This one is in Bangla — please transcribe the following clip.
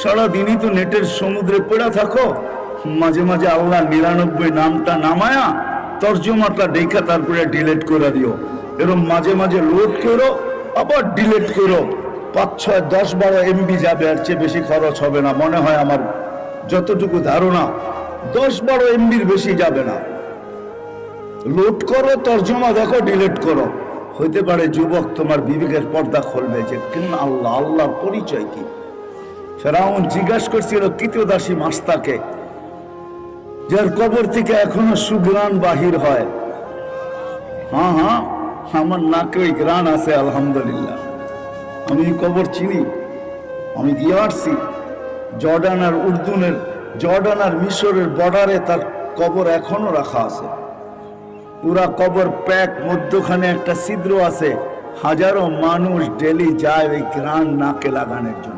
সারাদিনই তো নেটের সমুদ্রে পড়ে থাকো, মাঝে মাঝে আল্লাহ 99 নামটা নামায়া তর্জমাটা দেখা তারপরে ডিলিট করে দিও। এরকম মাঝে মাঝে লোড করো আবার ডিলিট করো, 5, 6, 10, 12 MB যাবে, আর চেয়ে বেশি খরচ হবে না মনে হয় আমার, যতটুকু ধারণা 10, 12 MBর বেশি যাবে না। লোড করো, তর্জমা দেখো, ডিলিট করো। হইতে পারে যুবক তোমার বিবেকের পর্দা খুলবে যে কেন আল্লাহ, আল্লাহর পরিচয় কি। ফেরাউন জিজ্ঞাসা করছিল কৃতদাসী মাস্তাকে, যার কবর থেকে এখনো সুগ্রাণ বাহির হয়। হ্যাঁ হ্যাঁ, আমার নাকে ওই গ্রাণ আছে আলহামদুলিল্লাহ। আমি কবর চিনি, আমি গিয়ে আসছি। জর্ডান আর উর্দুনের, জর্ডান আর মিশরের বর্ডারে তার কবর এখনো রাখা আছে। পুরা কবর প্যাক, মধ্যখানে একটা ছিদ্র আছে। হাজারো মানুষ ডেলি যায় ওই গ্রাণ নাকে লাগানোর জন্য।